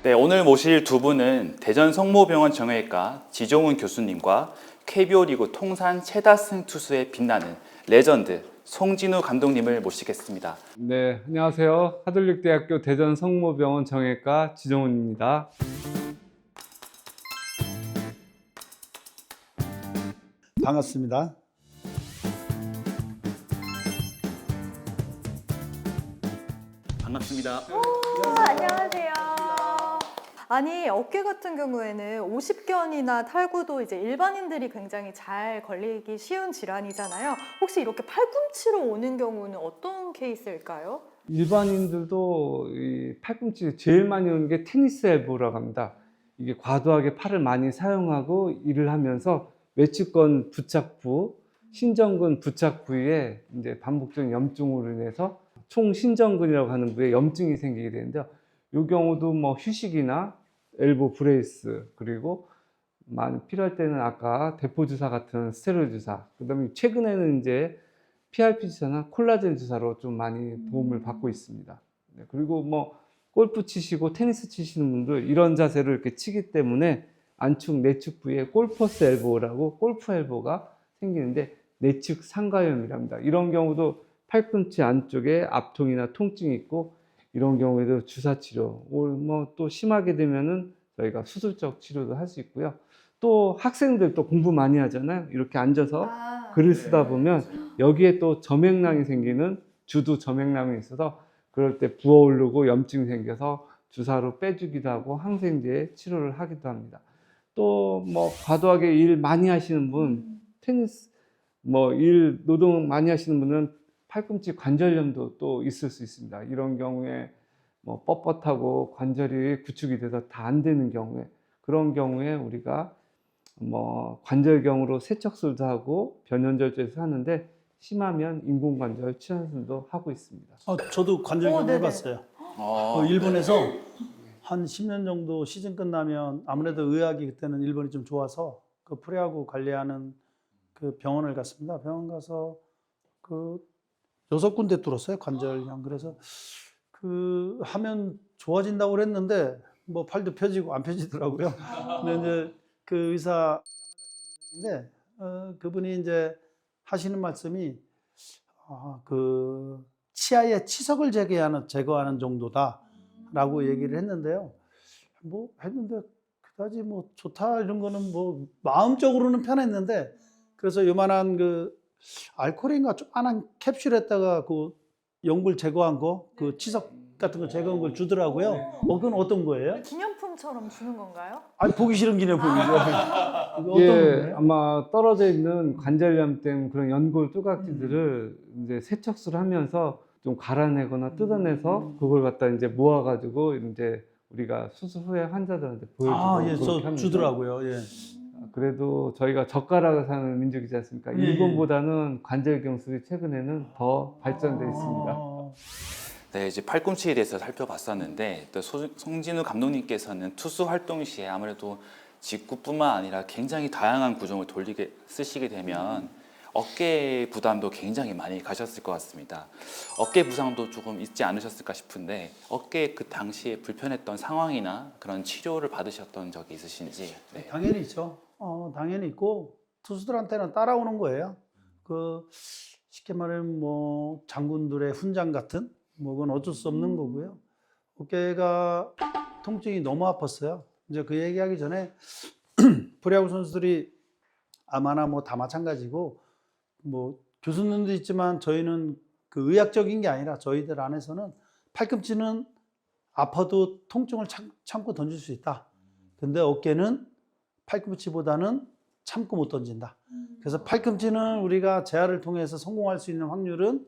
네, 오늘 모실 두 분은 대전 성모병원 정형외과 지종훈 교수님과 KBO 리그 통산 최다승 투수에 빛나는 레전드 송진우 감독님을 모시겠습니다. 네, 안녕하세요. 하들릭대학교 대전 성모병원 정형외과 지종훈입니다. 반갑습니다. 반갑습니다. 안녕하세요. 아니, 어깨 같은 경우에는 50견이나 탈구도 이제 일반인들이 굉장히 잘 걸리기 쉬운 질환이잖아요. 혹시 이렇게 팔꿈치로 오는 경우는 어떤 케이스일까요? 일반인들도 이 팔꿈치 제일 많이 오는 게 테니스 엘보라고 합니다. 이게 과도하게 팔을 많이 사용하고 일을 하면서 외측근 부착부, 신전근 부착 부위에 이제 반복적인 염증으로 인해서 총신전근이라고 하는 부위에 염증이 생기게 되는데요. 이 경우도 뭐 휴식이나 엘보 브레이스, 그리고 많이 필요할 때는 아까 대포 주사 같은 스테로이드 주사, 그다음에 최근에는 이제 PRP 주사나 콜라겐 주사로 좀 많이 도움을 받고 있습니다. 그리고 뭐 골프 치시고 테니스 치시는 분들 이런 자세를 이렇게 치기 때문에 안축 내축 부위에 골퍼스 엘보라고 골프 엘보가 생기는데 내축 상가염이랍니다. 이런 경우도 팔꿈치 안쪽에 압통이나 통증이 있고 이런 경우에도 주사 치료, 뭐 또 심하게 되면은 저희가 수술적 치료도 할 수 있고요. 또 학생들 또 공부 많이 하잖아요. 이렇게 앉아서 글을 쓰다 보면 여기에 또 점액낭이 생기는 주두 점액낭이 있어서 그럴 때 부어오르고 염증이 생겨서 주사로 빼주기도 하고 항생제 치료를 하기도 합니다. 또 뭐 과도하게 일 많이 하시는 분, 테니스 뭐 일 노동 많이 하시는 분은 팔꿈치 관절염도 또 있을 수 있습니다. 이런 경우에 뭐 뻣뻣하고 관절이 구축이 돼서 다 안 되는 경우에, 그런 경우에 우리가 뭐 관절경으로 세척술도 하고 변연절제도 하는데 심하면 인공관절 치환술도 하고 있습니다. 저도 관절염 네네. 해봤어요. 일본에서 한 10년 정도 시즌 끝나면 아무래도 의학이 그때는 일본이 좀 좋아서 그 프레하고 관리하는 그 병원을 갔습니다. 병원 가서 그 6군데 뚫었어요, 관절염. 그래서 그 하면 좋아진다고 그랬는데 뭐 팔도 펴지고 안 펴지더라고요. 근데 이제 그 의사인데 그분이 이제 하시는 말씀이 그 치아의 치석을 제거하는 정도다라고 얘기를 했는데요. 뭐 했는데 그다지 뭐 좋다 이런 거는 뭐 마음적으로는 편했는데 그래서 요만한 그 알코올인가 조그만한 캡슐에다가 그 연골 제거한 거, 그 치석 같은 거 제거한 걸 주더라고요. 그건 어떤 거예요? 기념품처럼 주는 건가요? 아니 보기 싫은 기념품이죠. 이거 어떤 예, 거예요? 아마 떨어져 있는 관절염 때문에 그런 연골 조각지들을 이제 세척술을 하면서 좀 갈아내거나 뜯어내서 그걸 갖다 이제 모아가지고 이제 우리가 수술 후에 환자들한테 보여주고 예, 그렇게 저 합니다. 주더라고요. 예. 그래도 저희가 젓가락을 사는 민족이지 않습니까? 예, 예. 일본보다는 관절 경술이 최근에는 더 발전되어 있습니다. 네, 이제 팔꿈치에 대해서 살펴봤었는데 또 송진우 감독님께서는 투수 활동 시에 아무래도 직구뿐만 아니라 굉장히 다양한 구종을 쓰시게 되면 어깨 부담도 굉장히 많이 가셨을 것 같습니다. 어깨 부상도 조금 있지 않으셨을까 싶은데 어깨 그 당시에 불편했던 상황이나 그런 치료를 받으셨던 적이 있으신지? 네. 당연히 있죠. 당연히 있고 투수들한테는 따라오는 거예요. 그 쉽게 말하면 뭐 장군들의 훈장 같은 뭐 그건 어쩔 수 없는 거고요. 어깨가 통증이 너무 아팠어요. 이제 그 얘기하기 전에 프로야구 선수들이 아마나 뭐 다 마찬가지고 뭐 교수님도 있지만 저희는 그 의학적인 게 아니라 저희들 안에서는 팔꿈치는 아파도 통증을 참고 던질 수 있다. 근데 어깨는 팔꿈치보다는 참고 못 던진다. 그래서 팔꿈치는 우리가 재활을 통해서 성공할 수 있는 확률은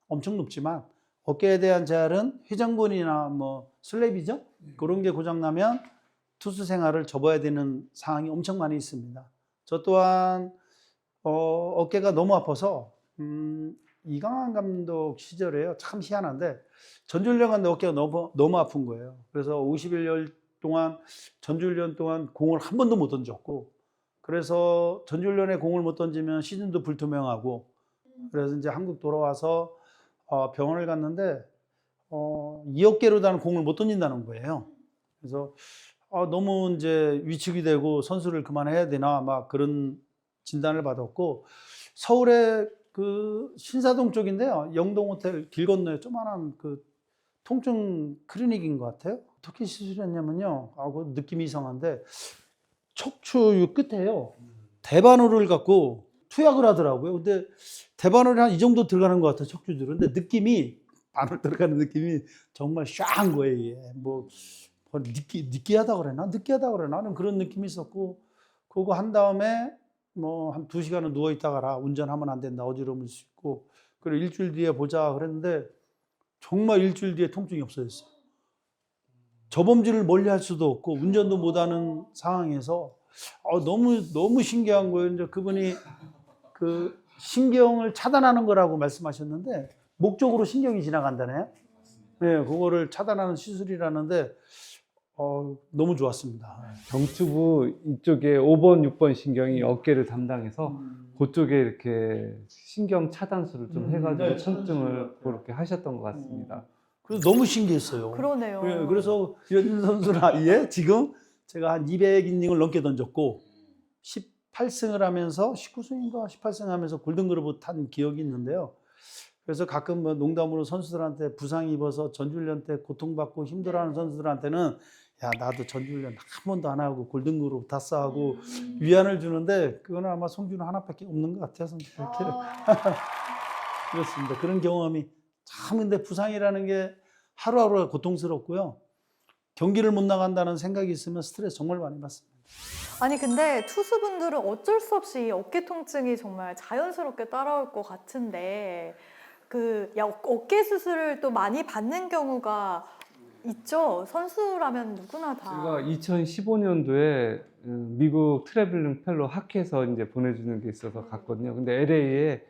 엄청 높지만 어깨에 대한 재활은 회전근이나 뭐 슬랩이죠. 그런 게 고장나면 투수 생활을 접어야 되는 상황이 엄청 많이 있습니다. 저 또한 어깨가 너무 아파서 이강한 감독 시절에요. 참 희한한데 전주훈련 갔는데 어깨가 너무 아픈 거예요. 그래서 50일 동안 전주훈련 동안 공을 한 번도 못 던졌고, 그래서 전주훈련에 공을 못 던지면 시즌도 불투명하고, 그래서 이제 한국 돌아와서 병원을 갔는데 이 어깨로 나는 공을 못 던진다는 거예요. 그래서 너무 이제 위축이 되고 선수를 그만해야 되나 막 그런 진단을 받았고, 서울에 그 신사동 쪽인데요, 영동 호텔 길 건너에 조그만한 그 통증 클리닉인 것 같아요. 어떻게 시술했냐면요, 그 느낌이 이상한데 척추 이 끝에요 대바누를 갖고 투약을 하더라고요. 근데 대바누를 한 이 정도 들어가는 것 같아요, 척추들은. 근데 느낌이 바늘 들어가는 느낌이 정말 샤한 거예요. 이게 뭐 느끼하다 그래나 느끼하다 그래 나는 그런 느낌이 있었고, 그거 한 다음에 뭐 한 2시간은 누워 있다가라, 운전하면 안 된다, 어지러울 수 있고, 그리고 일주일 뒤에 보자 그랬는데 정말 일주일 뒤에 통증이 없어졌어요. 저범지를 멀리 할 수도 없고 운전도 못하는 상황에서 너무 신기한 거예요. 이제 그분이 그 신경을 차단하는 거라고 말씀하셨는데, 목적으로 신경이 지나간다네요. 네, 그거를 차단하는 시술이라는데 너무 좋았습니다. 경추부 이쪽에 5번, 6번 신경이 어깨를 담당해서 그쪽에 이렇게 신경 차단술을 좀 해가지고 네, 통증을 그렇게 하셨던 것 같습니다. 그래서 너무 신기했어요. 그러네요. 네, 그래서 유현진 선수 나이에 지금 제가 한 200이닝을 넘게 던졌고 18승을 하면서 19승인가 18승 하면서 골든그러브 탄 기억이 있는데요. 그래서 가끔 뭐 농담으로 선수들한테 부상 입어서 전주훈련 때 고통받고 힘들어하는 선수들한테는 야, 나도 전주훈련 한 번도 안 하고 골든그러브 탔어 하고 위안을 주는데, 그건 아마 송준호 하나밖에 없는 것 같아요, 선수들한테. 그렇습니다. 그런 경험이 참, 근데 부상이라는 게 하루하루가 고통스럽고요. 경기를 못 나간다는 생각이 있으면 스트레스 정말 많이 받습니다. 아니 근데 투수분들은 어쩔 수 없이 이 어깨 통증이 정말 자연스럽게 따라올 것 같은데, 어깨 수술을 또 많이 받는 경우가 있죠. 선수라면 누구나 다. 제가 2015년도에 미국 트래블링 펠로 학회에서 이제 보내주는 게 있어서 갔거든요. 근데 LA에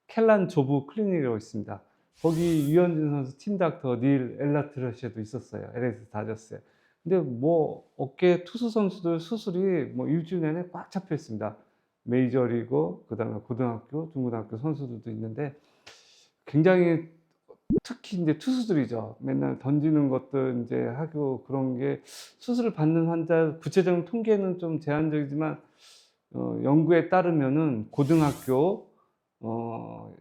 켈란 조부 클리닉이라고 있습니다. 거기 유현진 선수 팀 닥터 닐 엘라트러시에도 있었어요. LA에서 다녔어요. 근데 뭐 어깨 투수 선수들 수술이 뭐 일주일 내내 꽉 잡혀 있습니다. 메이저리그, 그다음에 고등학교, 중고등학교 선수들도 있는데, 굉장히 특히 이제 투수들이죠. 맨날 던지는 것들 이제 하고 그런 게, 수술을 받는 환자 구체적인 통계는 좀 제한적이지만 연구에 따르면은 고등학교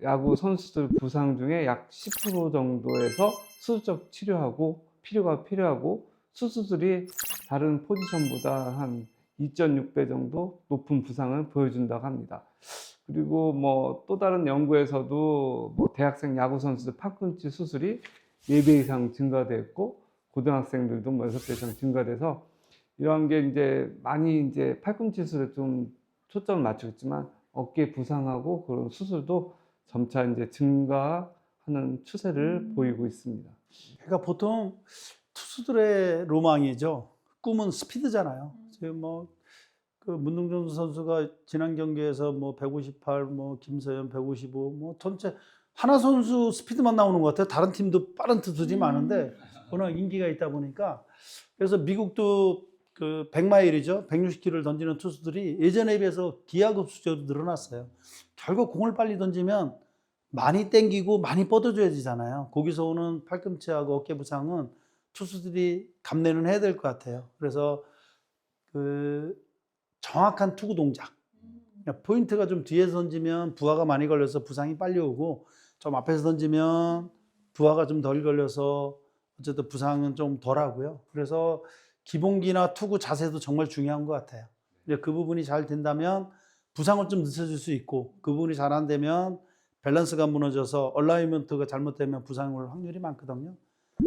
야구 선수들 부상 중에 약 10% 정도에서 수술적 치료하고 필요가 필요하고, 수술들이 다른 포지션보다 한 2.6배 정도 높은 부상을 보여준다고 합니다. 그리고 뭐 또 다른 연구에서도 뭐 대학생 야구 선수들 팔꿈치 수술이 4배 이상 증가됐고, 고등학생들도 뭐 6배 이상 증가돼서, 이런 게 이제 많이 이제 팔꿈치 수술에 좀 초점을 맞추고 있지만 어깨 부상하고 그런 수술도 점차 이제 증가하는 추세를 보이고 있습니다. 그러니까 보통 투수들의 로망이죠. 꿈은 스피드잖아요. 지금 뭐 그 문동준 선수가 지난 경기에서 뭐 158, 뭐 김서현 155, 뭐 전체 하나 선수 스피드만 나오는 것 같아요. 다른 팀도 빠른 투수들이 많은데 워낙 인기가 있다 보니까. 그래서 미국도 그 100마일이죠. 160km를 던지는 투수들이 예전에 비해서 기하급수적으로 늘어났어요. 결국 공을 빨리 던지면 많이 땡기고 많이 뻗어줘야 되잖아요. 거기서 오는 팔꿈치하고 어깨 부상은 투수들이 감내는 해야 될 것 같아요. 그래서 그 정확한 투구 동작, 포인트가 좀 뒤에서 던지면 부하가 많이 걸려서 부상이 빨리 오고, 좀 앞에서 던지면 부하가 좀 덜 걸려서 어쨌든 부상은 좀 덜하고요. 그래서 기본기나 투구 자세도 정말 중요한 것 같아요. 이제 그 부분이 잘 된다면 부상을 좀 늦춰줄 수 있고, 그 부분이 잘 안 되면 밸런스가 무너져서 얼라이먼트가 잘못되면 부상을 올 확률이 많거든요.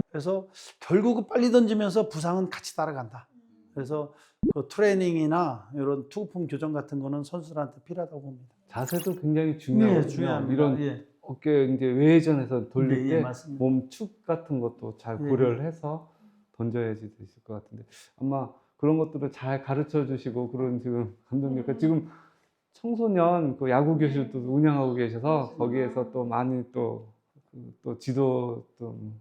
그래서 결국은 빨리 던지면서 부상은 같이 따라간다. 그래서 그 트레이닝이나 이런 투구폼 교정 같은 거는 선수들한테 필요하다고 봅니다. 자세도 굉장히 중요하고요. 중요합니다. 이런 예. 어깨 이제 외회전에서 돌릴 네, 예, 때 맞습니다. 몸축 같은 것도 잘 예, 고려를 해서 던져야지 되실 것 같은데, 아마 그런 것들을 잘 가르쳐 주시고 그런 지금 감독님과 지금 청소년 그 야구 교실도 운영하고 계셔서 거기에서 또 많이 또 지도 좀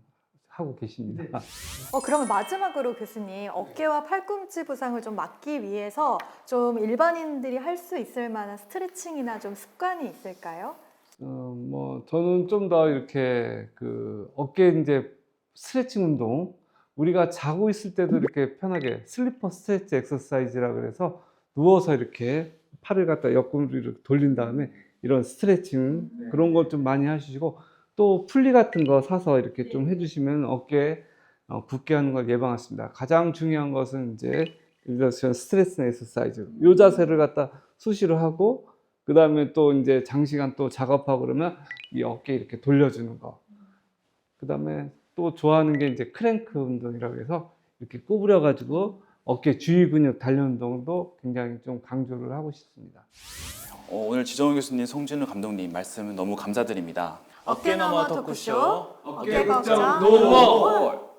하고 계십니다. 그러면 마지막으로 교수님, 어깨와 팔꿈치 부상을 좀 막기 위해서 좀 일반인들이 할 수 있을 만한 스트레칭이나 좀 습관이 있을까요? 뭐 저는 좀 더 이렇게 그 어깨 이제 스트레칭 운동, 우리가 자고 있을 때도 이렇게 편하게 슬리퍼 스트레치 엑서사이즈라 그래서 누워서 이렇게 팔을 갖다 옆구리로 이렇게 돌린 다음에 이런 스트레칭 그런 것 좀 많이 하시고, 또 풀리 같은 거 사서 이렇게 좀 해주시면 어깨 굳게 하는 걸 예방하십니다. 가장 중요한 것은 이제 스트레스 엑서사이즈, 요 자세를 갖다 수시로 하고, 그 다음에 또 이제 장시간 또 작업하고 그러면 이 어깨 이렇게 돌려주는 거. 그 다음에 또 좋아하는 게 이제 크랭크 운동이라고 해서 이렇게 구부려 가지고 어깨 주위 근육 단련 운동도 굉장히 좀 강조를 하고 싶습니다. 오늘 지정훈 교수님, 송진우 감독님 말씀 너무 감사드립니다. 어깨 너머 토크쇼, 어깨 걱정 노 노!